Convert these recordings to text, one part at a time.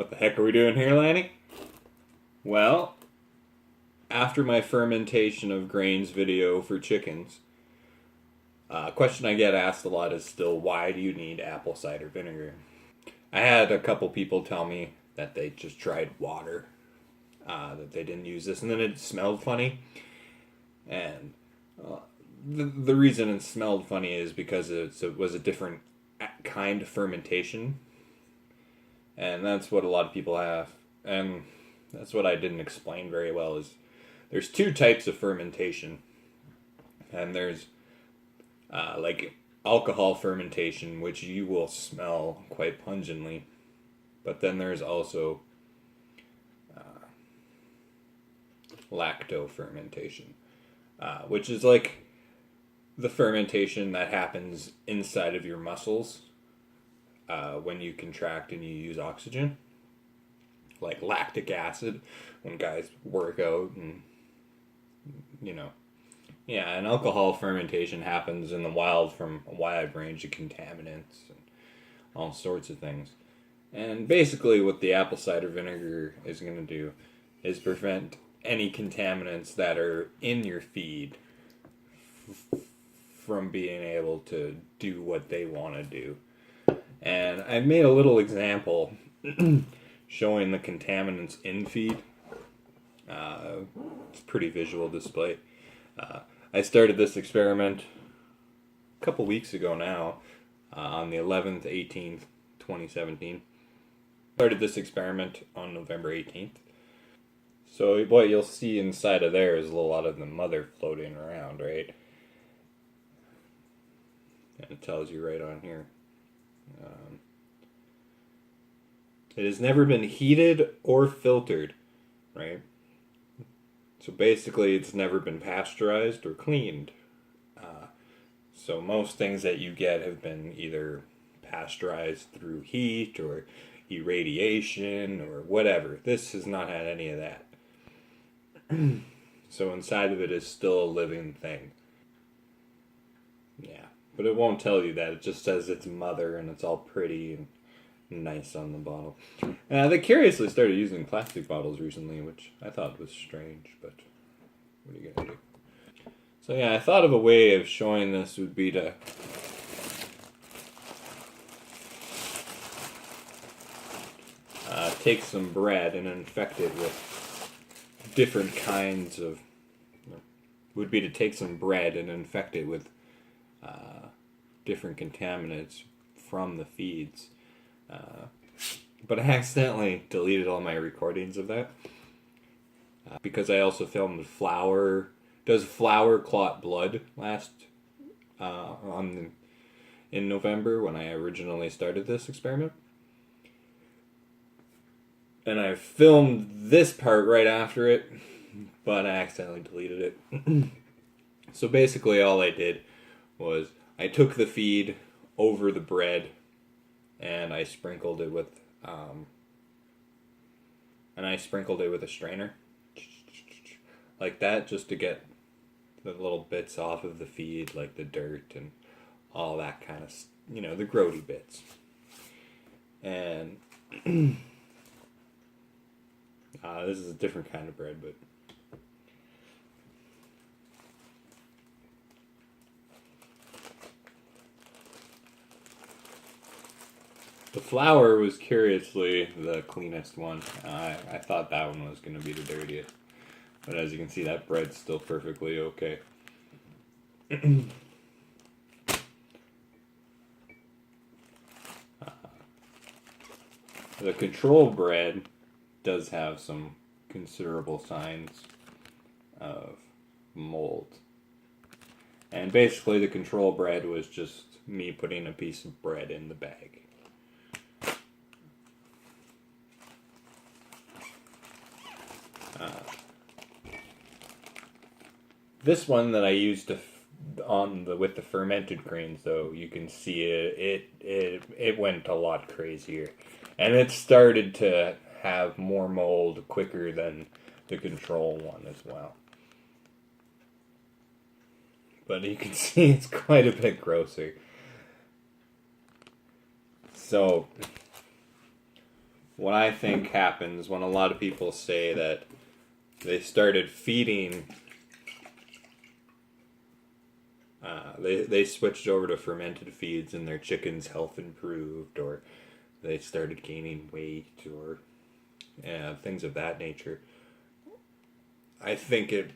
What the heck are we doing here, Lanny? Well, after my fermentation of grains video for chickens, a question I get asked a lot is still, why do you need apple cider vinegar? I had a couple people tell me that they just tried water, that they didn't use this, and then it smelled funny. And the reason it smelled funny is because it was a different kind of fermentation. And that's what a lot of people have. And that's what I didn't explain very well is there's two types of fermentation. And there's like alcohol fermentation, which you will smell quite pungently. But then there's also lacto fermentation, which is like the fermentation that happens inside of your muscles when you contract and you use oxygen, like lactic acid when guys work out, and and alcohol fermentation happens in the wild from a wide range of contaminants and all sorts of things. And basically what the apple cider vinegar is going to do is prevent any contaminants that are in your feed from being able to do what they want to do. And I made a little example showing the contaminants in feed. It's a pretty visual display. I started this experiment a couple weeks ago now, on the 11th, 18th, 2017. Started this experiment on November 18th. So what you'll see inside of there is a lot of the mother floating around, right? And it tells you right on here. It has never been heated or filtered, right? So basically it's never been pasteurized or cleaned. So most things that you get have been either pasteurized through heat or irradiation or whatever. This has not had any of that. So inside of it is still a living thing. Yeah, but it won't tell you that. It just says it's mother and it's all pretty and nice on the bottle. They curiously started using plastic bottles recently, which I thought was strange, but what are you going to do? So yeah, I thought of a way of showing this would be to take some bread and infect it with different kinds of... would be to take some bread and infect it with different contaminants from the feeds. But I accidentally deleted all my recordings of that. Because I also filmed flour. Does flour clot blood in November when I originally started this experiment? And I filmed this part right after it, but I accidentally deleted it. So basically all I did was I took the feed over the bread and I sprinkled it with a strainer like that, just to get the little bits off of the feed, like the dirt and all that kind of, the grody bits. And this is a different kind of bread, but the flour was curiously the cleanest one. I thought that one was going to be the dirtiest. But as you can see, that bread's still perfectly okay. The control bread does have some considerable signs of mold. And basically the control bread was just me putting a piece of bread in the bag. This one that I used with the fermented grains, though, you can see it went a lot crazier, and it started to have more mold quicker than the control one as well. But you can see it's quite a bit grosser. So what I think happens when a lot of people say that they started feeding, they switched over to fermented feeds and their chicken's health improved, or they started gaining weight, or things of that nature. I think it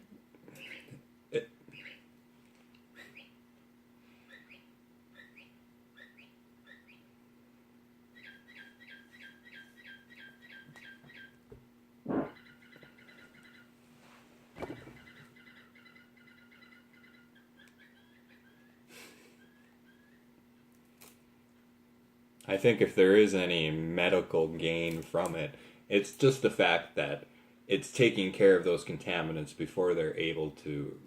I think if there is any medical gain from it, it's just the fact that it's taking care of those contaminants before they're able to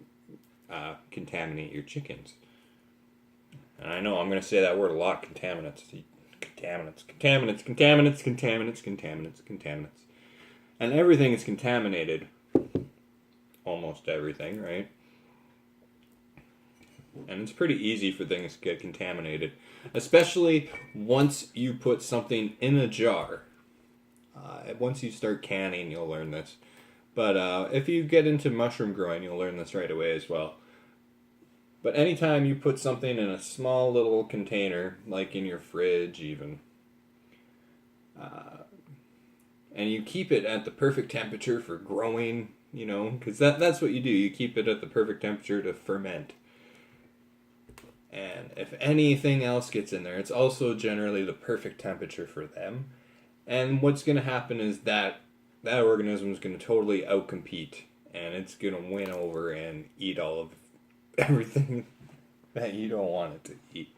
contaminate your chickens. And I know I'm going to say that word a lot, contaminants. Contaminants, contaminants, contaminants, contaminants, contaminants, contaminants. And everything is contaminated. Almost everything, right? And it's pretty easy for things to get contaminated, especially once you put something in a jar. Once you start canning, you'll learn this. But if you get into mushroom growing, you'll learn this right away as well. But anytime you put something in a small little container, like in your fridge even, and you keep it at the perfect temperature for growing, because that's what you do. You keep it at the perfect temperature to ferment. And if anything else gets in there, it's also generally the perfect temperature for them. And what's going to happen is that organism is going to totally outcompete, and it's going to win over and eat all of everything that you don't want it to eat.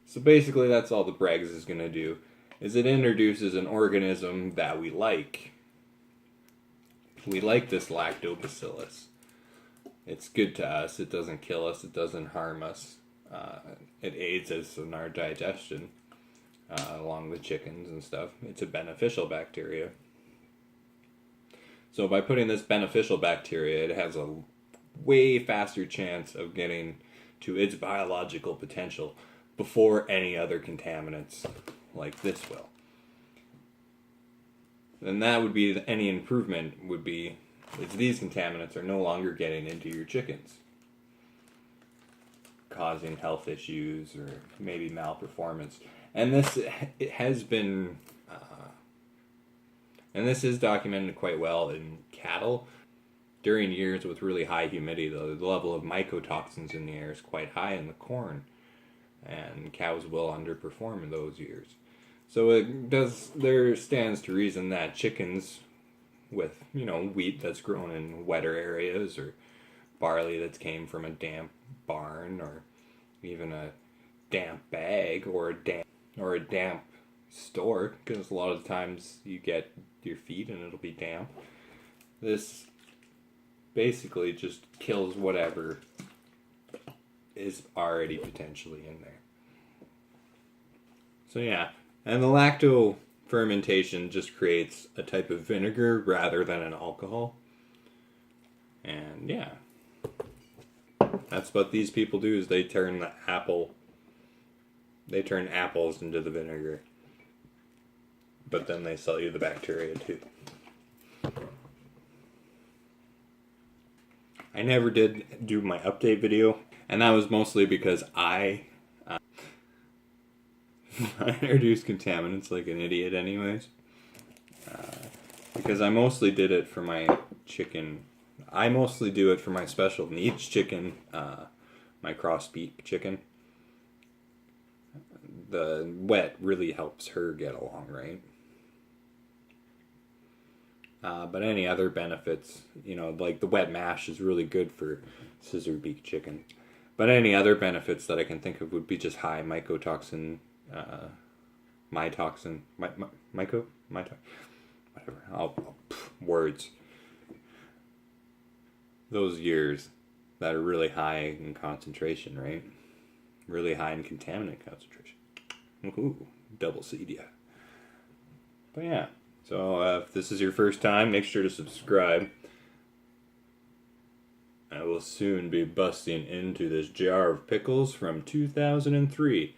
So basically that's all the Bregs is going to do, is it introduces an organism that we like. We like this lactobacillus. It's good to us. It doesn't kill us. It doesn't harm us. It aids us in our digestion, along with chickens and stuff. It's a beneficial bacteria. So by putting this beneficial bacteria, it has a way faster chance of getting to its biological potential before any other contaminants like this will. And that would be any improvement would be is these contaminants are no longer getting into your chickens, causing health issues or maybe malperformance. And this has been, and this is documented quite well in cattle. During years with really high humidity, the level of mycotoxins in the air is quite high in the corn, and cows will underperform in those years. So there stands to reason that chickens with, wheat that's grown in wetter areas, or barley that's came from a damp barn, or even a damp bag, or a damp store, because a lot of the times you get your feed and it'll be damp. This basically just kills whatever is already potentially in there. So yeah, and the lacto fermentation just creates a type of vinegar rather than an alcohol. And yeah, that's what these people do, is they turn apples into the vinegar. But then they sell you the bacteria too. I never did do my update video, and that was mostly because I introduced contaminants like an idiot anyways. Because I mostly did it for my chicken. I mostly do it for my special needs chicken, my cross-beak chicken. The wet really helps her get along, right? But any other benefits, like the wet mash is really good for scissor beak chicken. But any other benefits that I can think of would be just high mycotoxin, mytoxin, whatever. Words. Those years that are really high in concentration, right? Really high in contaminant concentration. Ooh, double seed, yeah. But yeah. So if this is your first time, make sure to subscribe. I will soon be busting into this jar of pickles from 2003.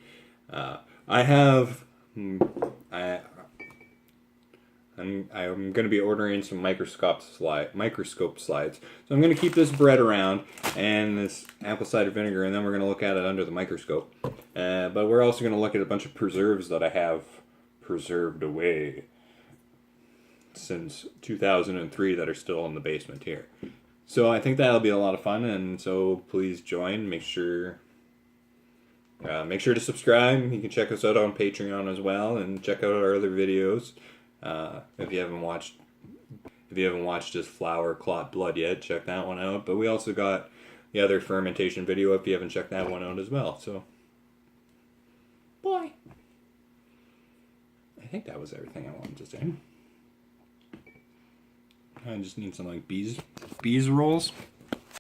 I'm going to be ordering some microscope slides. So I'm going to keep this bread around and this apple cider vinegar, and then we're going to look at it under the microscope. But we're also going to look at a bunch of preserves that I have preserved away since 2003 that are still in the basement here. So I think that'll be a lot of fun, and so please join. Make sure to subscribe. You can check us out on Patreon as well, and check out our other videos. If you haven't watched this flour clot blood yet, check that one out. But we also got the other fermentation video if you haven't checked that one out as well. So, bye. I think that was everything I wanted to say. I just need some like bees rolls.